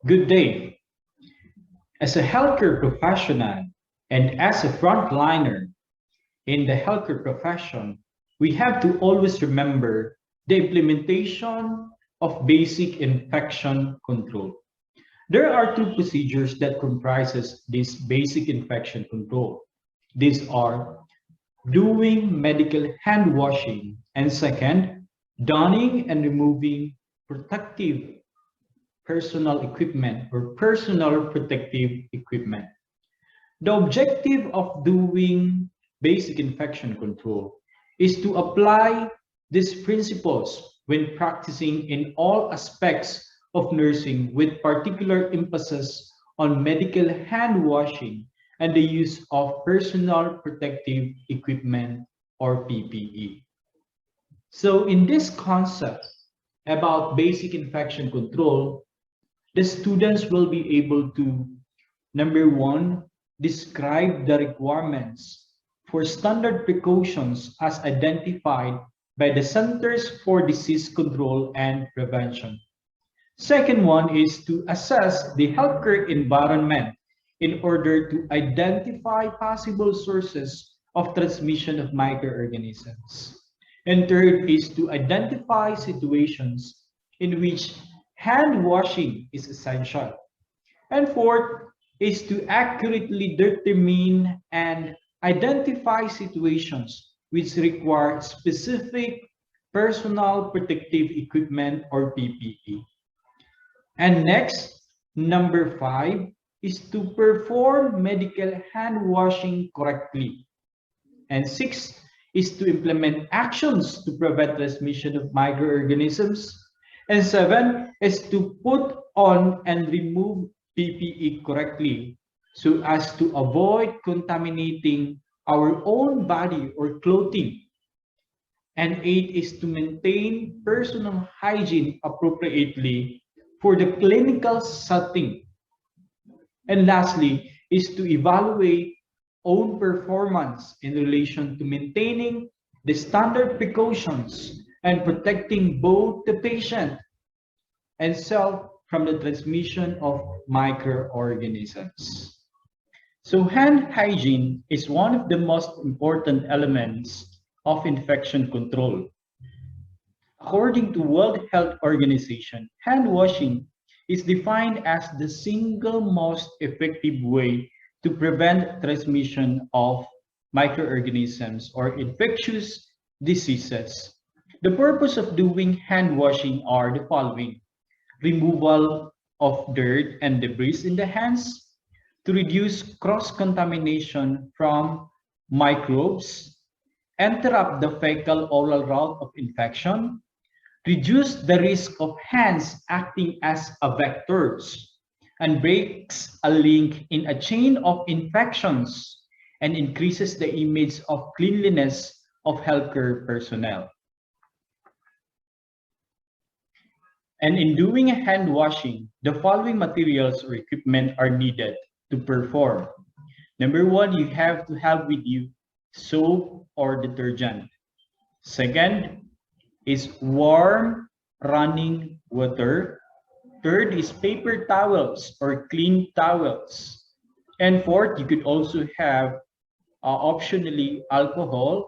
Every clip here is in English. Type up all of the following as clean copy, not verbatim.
Good day. As a healthcare professional and as a frontliner in the healthcare profession, we have to always remember the implementation of basic infection control. There are two procedures that comprises this basic infection control. These are doing medical hand washing and second, donning and removing protective personal equipment or personal protective equipment. The objective of doing basic infection control is to apply these principles when practicing in all aspects of nursing with particular emphasis on medical hand washing and the use of personal protective equipment or PPE. So in this concept about basic infection control, the students will be able to, number one, describe the requirements for standard precautions as identified by the Centers for Disease Control and Prevention. Second one is to assess the healthcare environment in order to identify possible sources of transmission of microorganisms. And third is to identify situations in which hand washing is essential. And fourth is to accurately determine and identify situations which require specific personal protective equipment or PPE. And next, number 5 is to perform medical hand washing correctly. And 6 is to implement actions to prevent transmission of microorganisms. And 7 is to put on and remove PPE correctly so as to avoid contaminating our own body or clothing. And 8 is to maintain personal hygiene appropriately for the clinical setting. And lastly is to evaluate own performance in relation to maintaining the standard precautions and protecting both the patient and self from the transmission of microorganisms. So hand hygiene is one of the most important elements of infection control. According to World Health Organization, hand washing is defined as the single most effective way to prevent transmission of microorganisms or infectious diseases. The purpose of doing hand washing are the following: removal of dirt and debris in the hands, to reduce cross-contamination from microbes, interrupt the fecal-oral route of infection, reduce the risk of hands acting as a vectors, and breaks a link in a chain of infections and increases the image of cleanliness of healthcare personnel. And in doing hand washing, the following materials or equipment are needed to perform. Number 1, you have to have with you soap or detergent. Second is warm running water. Third is paper towels or clean towels. And fourth, you could also have optionally alcohol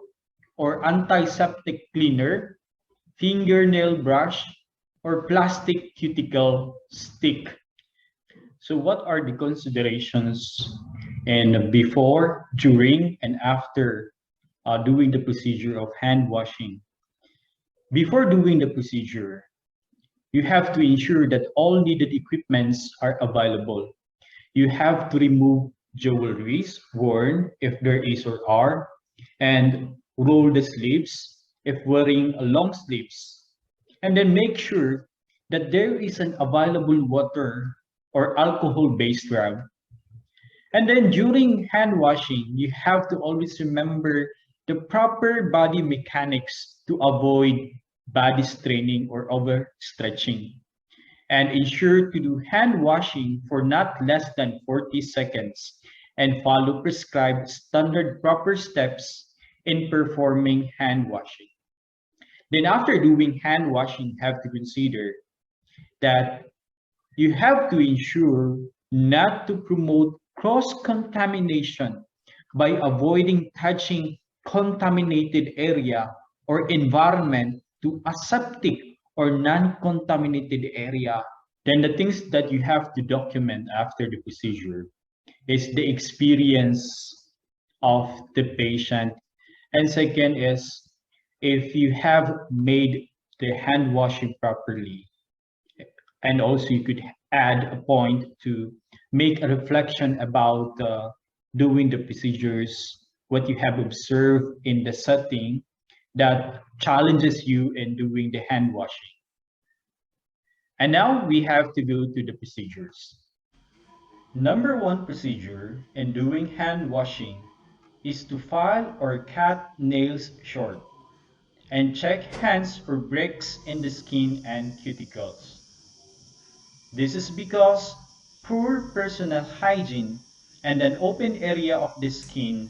or antiseptic cleaner, fingernail brush, or plastic cuticle stick. So what are the considerations and before, during, and after doing the procedure of hand washing? Before doing the procedure, you have to ensure that all needed equipments are available. You have to remove jewelries worn if there is or are, and roll the sleeves if wearing long sleeves. And then make sure that there is an available water or alcohol-based rag. And then during hand washing, you have to always remember the proper body mechanics to avoid body straining or overstretching. And ensure to do hand washing for not less than 40 seconds and follow prescribed standard proper steps in performing hand washing. Then after doing hand washing, have to consider that You have to ensure not to promote cross-contamination by avoiding touching contaminated area or environment to aseptic or non-contaminated area. Then the things that you have to document after the procedure is the experience of the patient. And second is if you have made the hand washing properly. And also you could add a point to make a reflection about doing the procedures, what you have observed in the setting that challenges you in doing the hand washing. And now we have to go to the procedures. Number one procedure in doing hand washing is to file or cut nails short and check hands for breaks in the skin and cuticles. This is because poor personal hygiene and an open area of the skin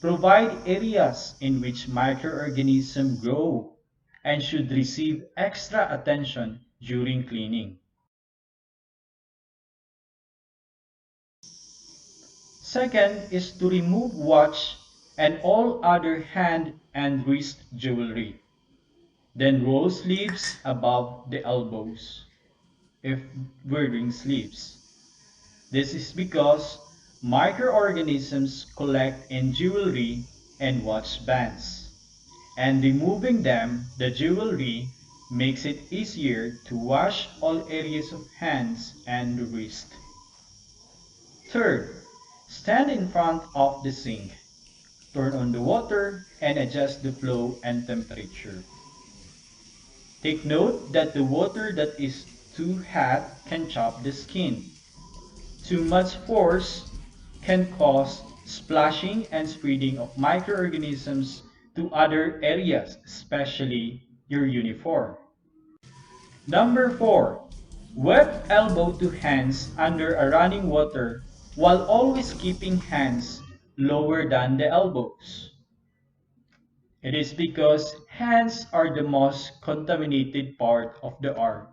provide areas in which microorganisms grow and should receive extra attention during cleaning. Second is to remove watch and all other hand and wrist jewelry. Then roll sleeves above the elbows if wearing sleeves. This is because microorganisms collect in jewelry and watch bands, and removing them, the jewelry, makes it easier to wash all areas of hands and wrist. Third, stand in front of the sink, turn on the water, and adjust the flow and temperature. Take note that the water that is too hot can chop the skin. Too much force can cause splashing and spreading of microorganisms to other areas, especially your uniform. Number 4. Wet elbow to hands under a running water while always keeping hands lower than the elbows. It is because hands are the most contaminated part of the arm.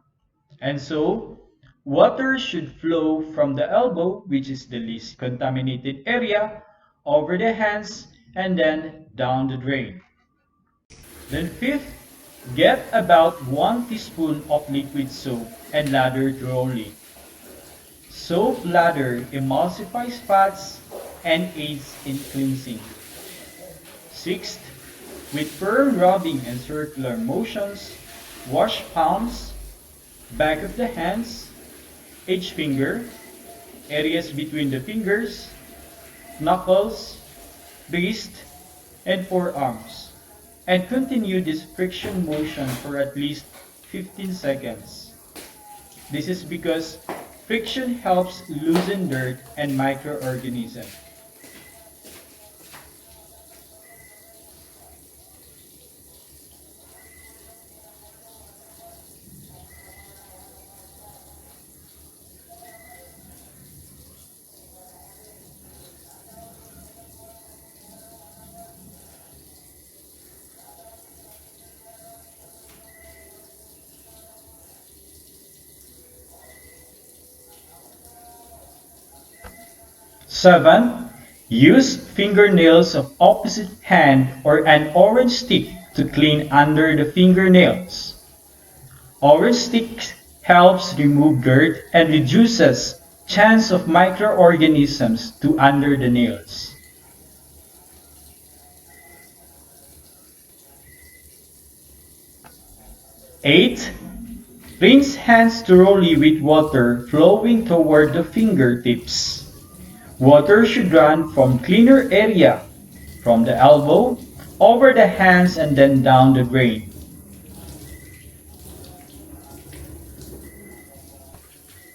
And so, water should flow from the elbow, which is the least contaminated area, over the hands, and then down the drain. Then fifth, get about 1 teaspoon of liquid soap and lather thoroughly. Soap lather emulsifies fats and aids in cleansing. Sixth, with firm rubbing and circular motions, wash palms, back of the hands, each finger, areas between the fingers, knuckles, wrist, and forearms, and continue this friction motion for at least 15 seconds. This is because friction helps loosen dirt and microorganisms. 7. Use fingernails of opposite hand or an orange stick to clean under the fingernails. Orange stick helps remove dirt and reduces chance of microorganisms to under the nails. 8. Rinse hands thoroughly with water flowing toward the fingertips. Water should run from cleaner area, from the elbow, over the hands and then down the drain.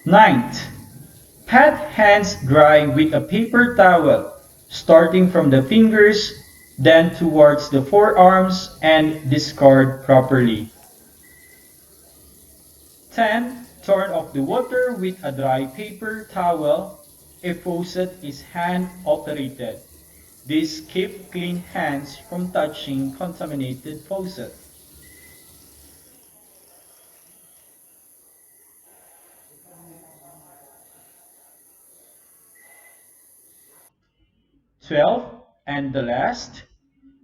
Ninth, pat hands dry with a paper towel, starting from the fingers, then towards the forearms and discard properly. 10. Turn off the water with a dry paper towel if faucet is hand operated. This keeps clean hands from touching contaminated faucet. 12. And the last,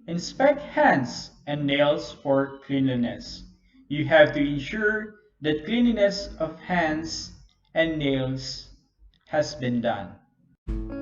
inspect hands and nails for cleanliness. You have to ensure that cleanliness of hands and nails has been done.